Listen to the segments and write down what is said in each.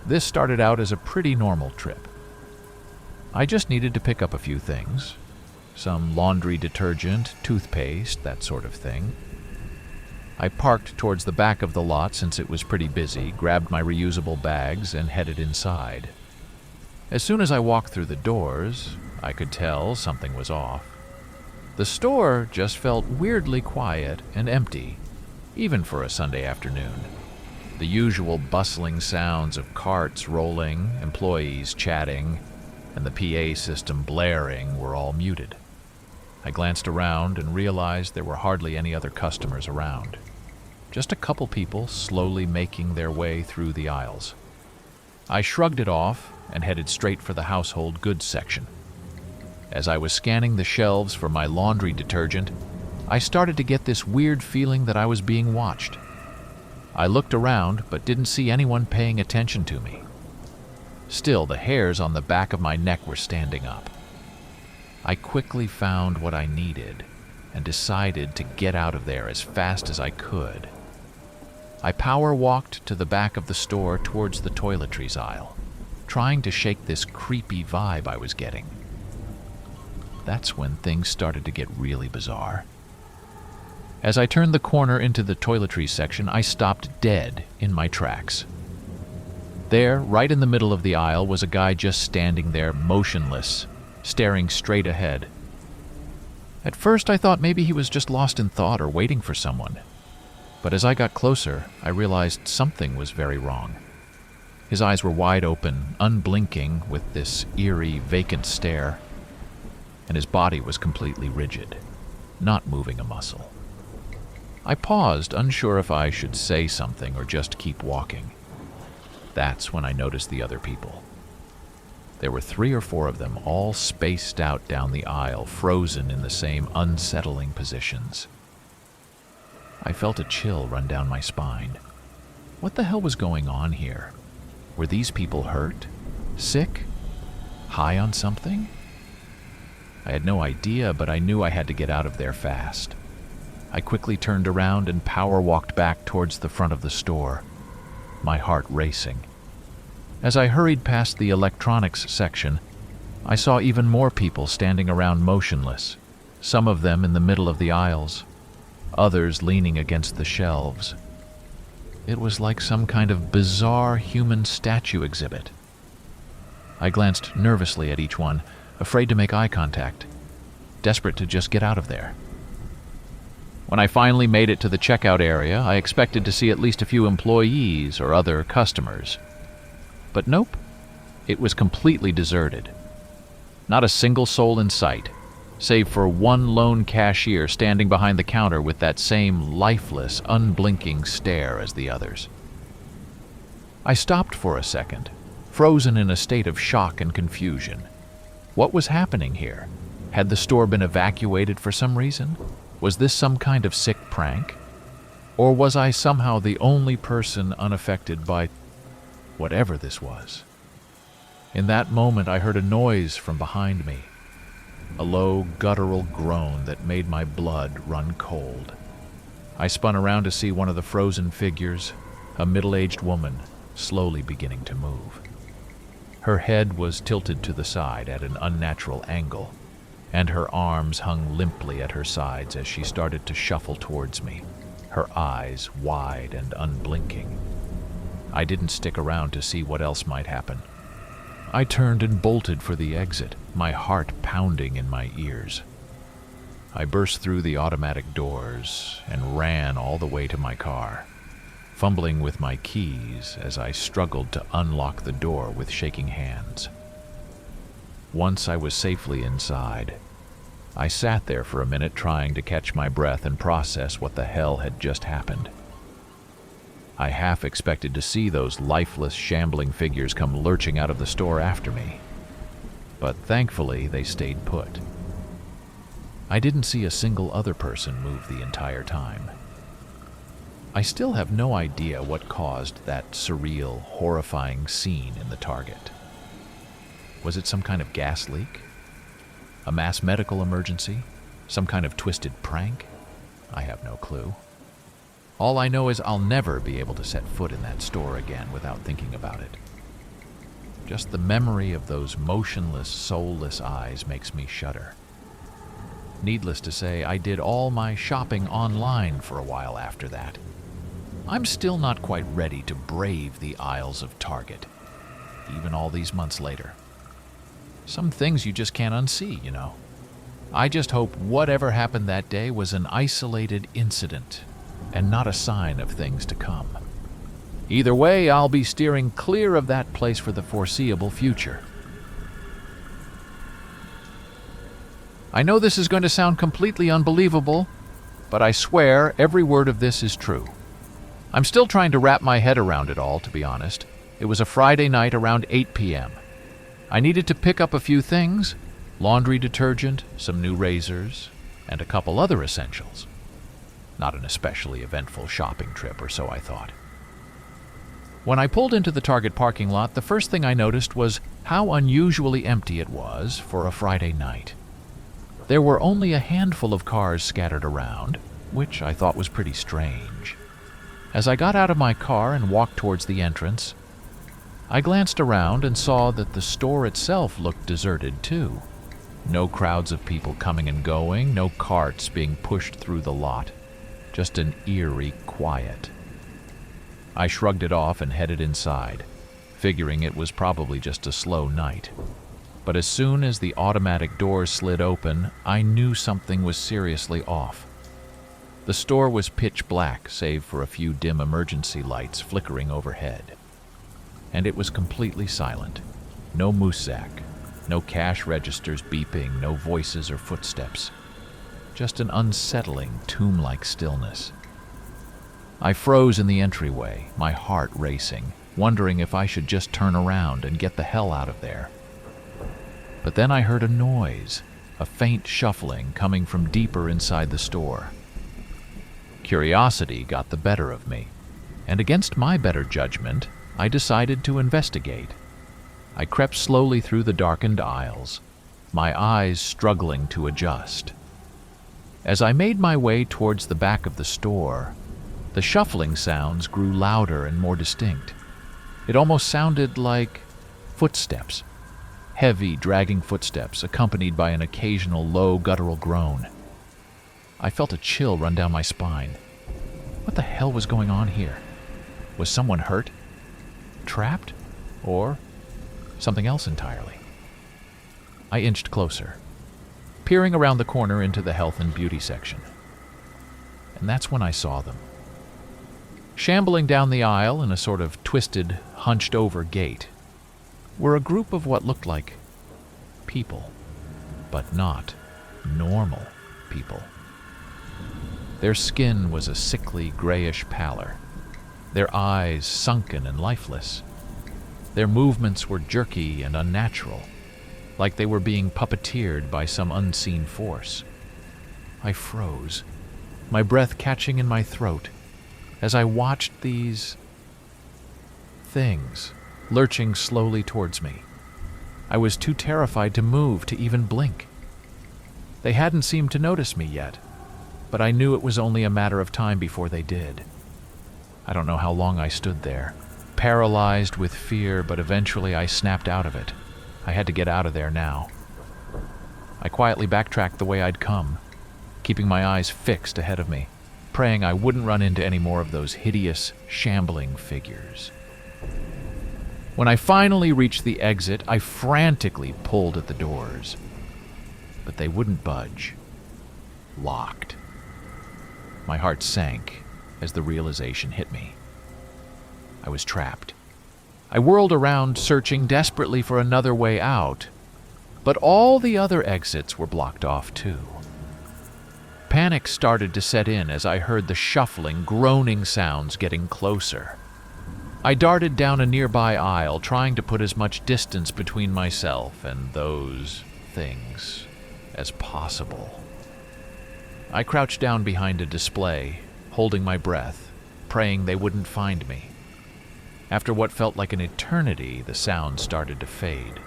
This started out as a pretty normal trip. I just needed to pick up a few things. Some laundry detergent, toothpaste, that sort of thing. I parked towards the back of the lot since it was pretty busy, grabbed my reusable bags, and headed inside. As soon as I walked through the doors, I could tell something was off. The store just felt weirdly quiet and empty, even for a Sunday afternoon. The usual bustling sounds of carts rolling, employees chatting, and the PA system blaring were all muted. I glanced around and realized there were hardly any other customers around. Just a couple people slowly making their way through the aisles. I shrugged it off and headed straight for the household goods section. As I was scanning the shelves for my laundry detergent, I started to get this weird feeling that I was being watched. I looked around but didn't see anyone paying attention to me. Still, the hairs on the back of my neck were standing up. I quickly found what I needed and decided to get out of there as fast as I could. I power walked to the back of the store towards the toiletries aisle, trying to shake this creepy vibe I was getting. That's when things started to get really bizarre. As I turned the corner into the toiletries section, I stopped dead in my tracks. There, right in the middle of the aisle, was a guy just standing there, motionless, staring straight ahead. At first, I thought maybe he was just lost in thought or waiting for someone. But as I got closer, I realized something was very wrong. His eyes were wide open, unblinking, with this eerie, vacant stare, and his body was completely rigid, not moving a muscle. I paused, unsure if I should say something or just keep walking. That's when I noticed the other people. There were 3 or 4 of them, all spaced out down the aisle, frozen in the same unsettling positions. I felt a chill run down my spine. What the hell was going on here? Were these people hurt? Sick? High on something? I had no idea, but I knew I had to get out of there fast. I quickly turned around and power walked back towards the front of the store, my heart racing. As I hurried past the electronics section, I saw even more people standing around motionless, some of them in the middle of the aisles, others leaning against the shelves. It was like some kind of bizarre human statue exhibit. I glanced nervously at each one, afraid to make eye contact, desperate to just get out of there. When I finally made it to the checkout area, I expected to see at least a few employees or other customers. But nope, it was completely deserted. Not a single soul in sight, save for one lone cashier standing behind the counter with that same lifeless, unblinking stare as the others. I stopped for a second, frozen in a state of shock and confusion. What was happening here? Had the store been evacuated for some reason? Was this some kind of sick prank? Or was I somehow the only person unaffected by whatever this was? In that moment, I heard a noise from behind me, a low, guttural groan that made my blood run cold. I spun around to see one of the frozen figures, a middle-aged woman, slowly beginning to move. Her head was tilted to the side at an unnatural angle, and her arms hung limply at her sides as she started to shuffle towards me, her eyes wide and unblinking. I didn't stick around to see what else might happen. I turned and bolted for the exit, my heart pounding in my ears. I burst through the automatic doors and ran all the way to my car, fumbling with my keys as I struggled to unlock the door with shaking hands. Once I was safely inside, I sat there for a minute trying to catch my breath and process what the hell had just happened. I half expected to see those lifeless, shambling figures come lurching out of the store after me, but thankfully they stayed put. I didn't see a single other person move the entire time. I still have no idea what caused that surreal, horrifying scene in the Target. Was it some kind of gas leak? A mass medical emergency? Some kind of twisted prank? I have no clue. All I know is I'll never be able to set foot in that store again without thinking about it. Just the memory of those motionless, soulless eyes makes me shudder. Needless to say, I did all my shopping online for a while after that. I'm still not quite ready to brave the aisles of Target, even all these months later. Some things you just can't unsee, you know. I just hope whatever happened that day was an isolated incident and not a sign of things to come. Either way, I'll be steering clear of that place for the foreseeable future. I know this is going to sound completely unbelievable, but I swear every word of this is true. I'm still trying to wrap my head around it all, to be honest. It was a Friday night around 8 p.m. I needed to pick up a few things: laundry detergent, some new razors, and a couple other essentials. Not an especially eventful shopping trip, or so I thought. When I pulled into the Target parking lot, the first thing I noticed was how unusually empty it was for a Friday night. There were only a handful of cars scattered around, which I thought was pretty strange. As I got out of my car and walked towards the entrance, I glanced around and saw that the store itself looked deserted too. No crowds of people coming and going, no carts being pushed through the lot. Just an eerie quiet. I shrugged it off and headed inside, figuring it was probably just a slow night. But as soon as the automatic doors slid open, I knew something was seriously off. The store was pitch black, save for a few dim emergency lights flickering overhead. And it was completely silent. No moosesack, no cash registers beeping, no voices or footsteps. Just an unsettling, tomb-like stillness. I froze in the entryway, my heart racing, wondering if I should just turn around and get the hell out of there. But then I heard a noise, a faint shuffling coming from deeper inside the store. Curiosity got the better of me, and against my better judgment, I decided to investigate. I crept slowly through the darkened aisles, my eyes struggling to adjust. As I made my way towards the back of the store, the shuffling sounds grew louder and more distinct. It almost sounded like footsteps. Heavy, dragging footsteps, accompanied by an occasional low, guttural groan. I felt a chill run down my spine. What the hell was going on here? Was someone hurt? Trapped? Or something else entirely? I inched closer, peering around the corner into the health and beauty section. And that's when I saw them. Shambling down the aisle in a sort of twisted, hunched-over gait were a group of what looked like people, but not normal people. Their skin was a sickly, grayish pallor, their eyes sunken and lifeless. Their movements were jerky and unnatural, like they were being puppeteered by some unseen force. I froze, my breath catching in my throat, as I watched these things lurching slowly towards me. I was too terrified to move, to even blink. They hadn't seemed to notice me yet, but I knew it was only a matter of time before they did. I don't know how long I stood there, paralyzed with fear, but eventually I snapped out of it. I had to get out of there now. I quietly backtracked the way I'd come, keeping my eyes fixed ahead of me, praying I wouldn't run into any more of those hideous, shambling figures. When I finally reached the exit, I frantically pulled at the doors, but they wouldn't budge. Locked. My heart sank as the realization hit me. I was trapped. I whirled around, searching desperately for another way out, but all the other exits were blocked off too. Panic started to set in as I heard the shuffling, groaning sounds getting closer. I darted down a nearby aisle, trying to put as much distance between myself and those things as possible. I crouched down behind a display, holding my breath, praying they wouldn't find me. After what felt like an eternity, the sound started to fade.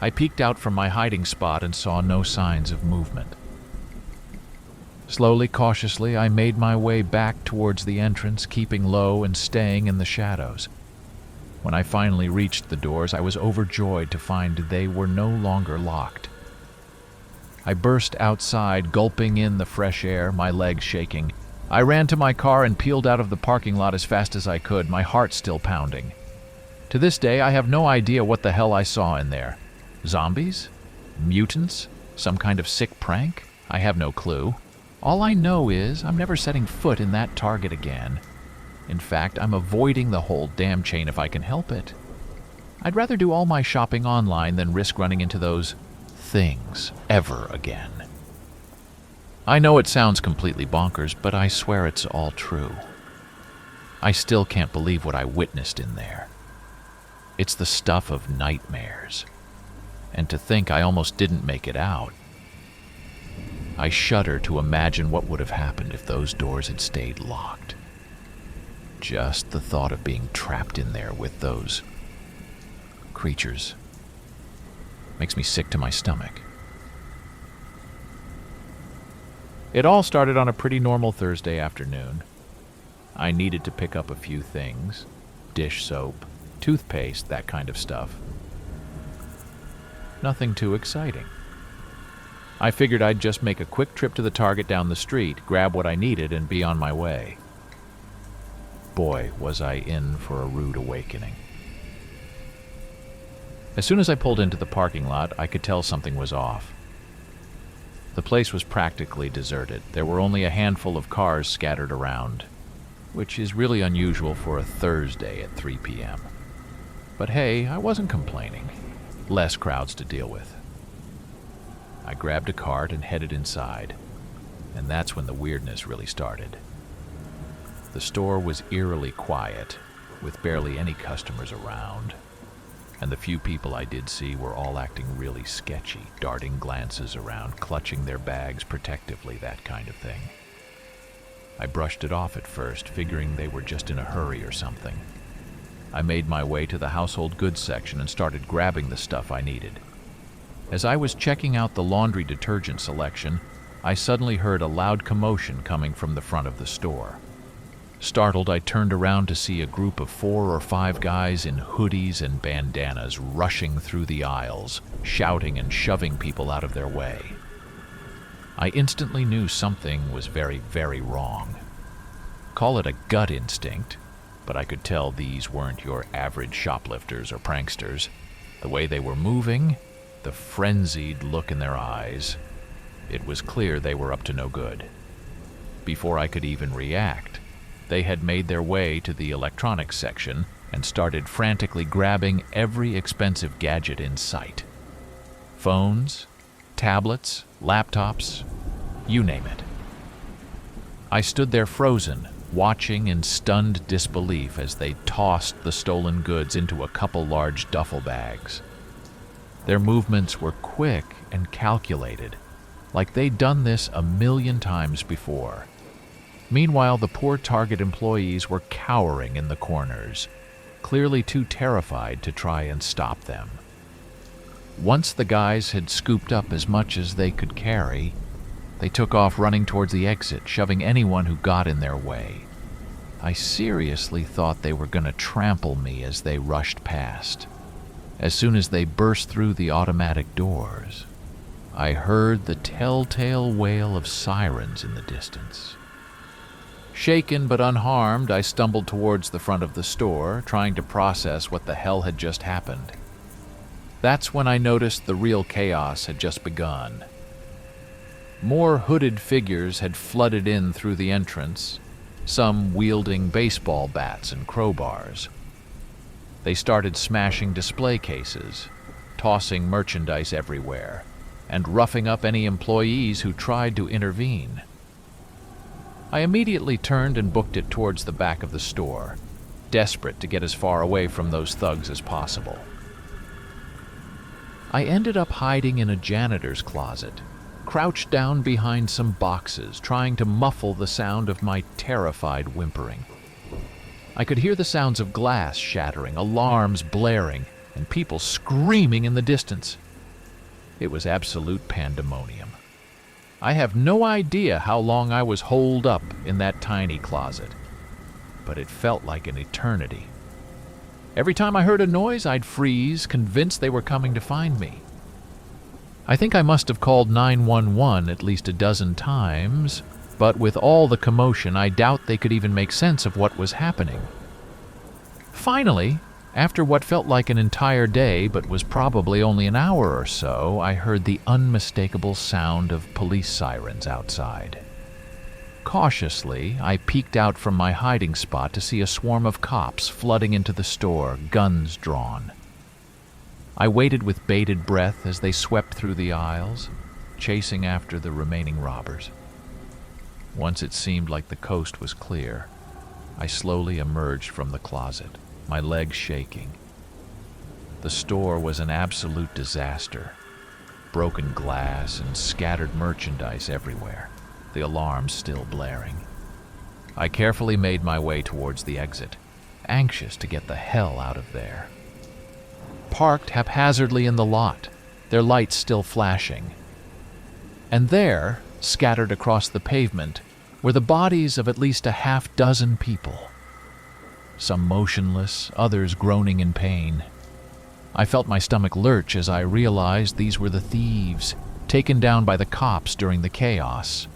I peeked out from my hiding spot and saw no signs of movement. Slowly, cautiously, I made my way back towards the entrance, keeping low and staying in the shadows. When I finally reached the doors, I was overjoyed to find they were no longer locked. I burst outside, gulping in the fresh air, my legs shaking. I ran to my car and peeled out of the parking lot as fast as I could, my heart still pounding. To this day, I have no idea what the hell I saw in there. Zombies? Mutants? Some kind of sick prank? I have no clue. All I know is I'm never setting foot in that Target again. In fact, I'm avoiding the whole damn chain if I can help it. I'd rather do all my shopping online than risk running into those things ever again. I know it sounds completely bonkers, but I swear it's all true. I still can't believe what I witnessed in there. It's the stuff of nightmares. And to think I almost didn't make it out. I shudder to imagine what would have happened if those doors had stayed locked. Just the thought of being trapped in there with those creatures makes me sick to my stomach. It all started on a pretty normal Thursday afternoon. I needed to pick up a few things: dish soap, toothpaste, that kind of stuff. Nothing too exciting. I figured I'd just make a quick trip to the Target down the street, grab what I needed, and be on my way. Boy, was I in for a rude awakening. As soon as I pulled into the parking lot, I could tell something was off. The place was practically deserted. There were only a handful of cars scattered around, which is really unusual for a Thursday at 3 p.m. But hey, I wasn't complaining. Less crowds to deal with. I grabbed a cart and headed inside, and that's when the weirdness really started. The store was eerily quiet, with barely any customers around, and the few people I did see were all acting really sketchy, darting glances around, clutching their bags protectively, that kind of thing. I brushed it off at first, figuring they were just in a hurry or something. I made my way to the household goods section and started grabbing the stuff I needed. As I was checking out the laundry detergent selection, I suddenly heard a loud commotion coming from the front of the store. Startled, I turned around to see a group of 4 or 5 guys in hoodies and bandanas rushing through the aisles, shouting and shoving people out of their way. I instantly knew something was very, very wrong. Call it a gut instinct, but I could tell these weren't your average shoplifters or pranksters. The way they were moving, the frenzied look in their eyes, it was clear they were up to no good. Before I could even react, they had made their way to the electronics section and started frantically grabbing every expensive gadget in sight. Phones, tablets, laptops, you name it. I stood there frozen, watching in stunned disbelief as they tossed the stolen goods into a couple large duffel bags. Their movements were quick and calculated, like they'd done this a million times before. Meanwhile, the poor Target employees were cowering in the corners, clearly too terrified to try and stop them. Once the guys had scooped up as much as they could carry, they took off running towards the exit, shoving anyone who got in their way. I seriously thought they were going to trample me as they rushed past. As soon as they burst through the automatic doors, I heard the telltale wail of sirens in the distance. Shaken but unharmed, I stumbled towards the front of the store, trying to process what the hell had just happened. That's when I noticed the real chaos had just begun. More hooded figures had flooded in through the entrance, some wielding baseball bats and crowbars. They started smashing display cases, tossing merchandise everywhere, and roughing up any employees who tried to intervene. I immediately turned and booked it towards the back of the store, desperate to get as far away from those thugs as possible. I ended up hiding in a janitor's closet, crouched down behind some boxes, trying to muffle the sound of my terrified whimpering. I could hear the sounds of glass shattering, alarms blaring, and people screaming in the distance. It was absolute pandemonium. I have no idea how long I was holed up in that tiny closet, but it felt like an eternity. Every time I heard a noise, I'd freeze, convinced they were coming to find me. I think I must have called 911 at least a dozen times, but with all the commotion, I doubt they could even make sense of what was happening. Finally, after what felt like an entire day but was probably only an hour or so, I heard the unmistakable sound of police sirens outside. Cautiously, I peeked out from my hiding spot to see a swarm of cops flooding into the store, guns drawn. I waited with bated breath as they swept through the aisles, chasing after the remaining robbers. Once it seemed like the coast was clear, I slowly emerged from the closet, my legs shaking. The store was an absolute disaster. Broken glass and scattered merchandise everywhere, the alarms still blaring. I carefully made my way towards the exit, anxious to get the hell out of there. Parked haphazardly in the lot, their lights still flashing. And there, scattered across the pavement, were the bodies of at least a half-dozen people. Some motionless, others groaning in pain. I felt my stomach lurch as I realized these were the thieves, taken down by the cops during the chaos.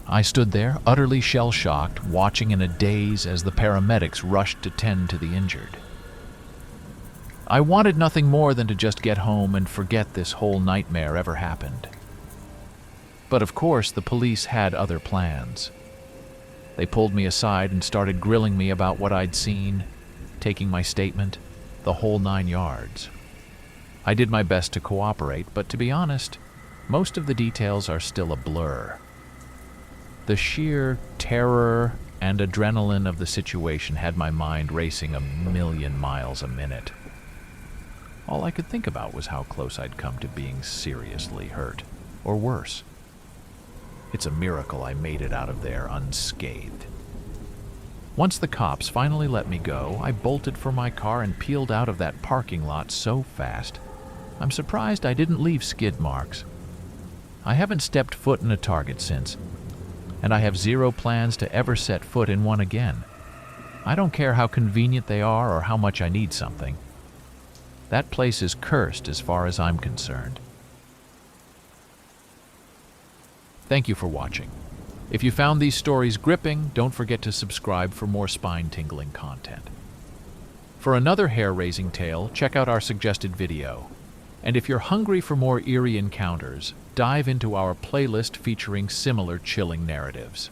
I stood there, utterly shell-shocked, watching in a daze as the paramedics rushed to tend to the injured. I wanted nothing more than to just get home and forget this whole nightmare ever happened. But of course, the police had other plans. They pulled me aside and started grilling me about what I'd seen, taking my statement, the whole 9 yards. I did my best to cooperate, but to be honest, most of the details are still a blur. The sheer terror and adrenaline of the situation had my mind racing a million miles a minute. All I could think about was how close I'd come to being seriously hurt, or worse. It's a miracle I made it out of there unscathed. Once the cops finally let me go, I bolted for my car and peeled out of that parking lot so fast, I'm surprised I didn't leave skid marks. I haven't stepped foot in a Target since, and I have zero plans to ever set foot in one again. I don't care how convenient they are or how much I need something. That place is cursed as far as I'm concerned. Thank you for watching. If you found these stories gripping, don't forget to subscribe for more spine-tingling content. For another hair-raising tale, check out our suggested video. And if you're hungry for more eerie encounters, dive into our playlist featuring similar chilling narratives.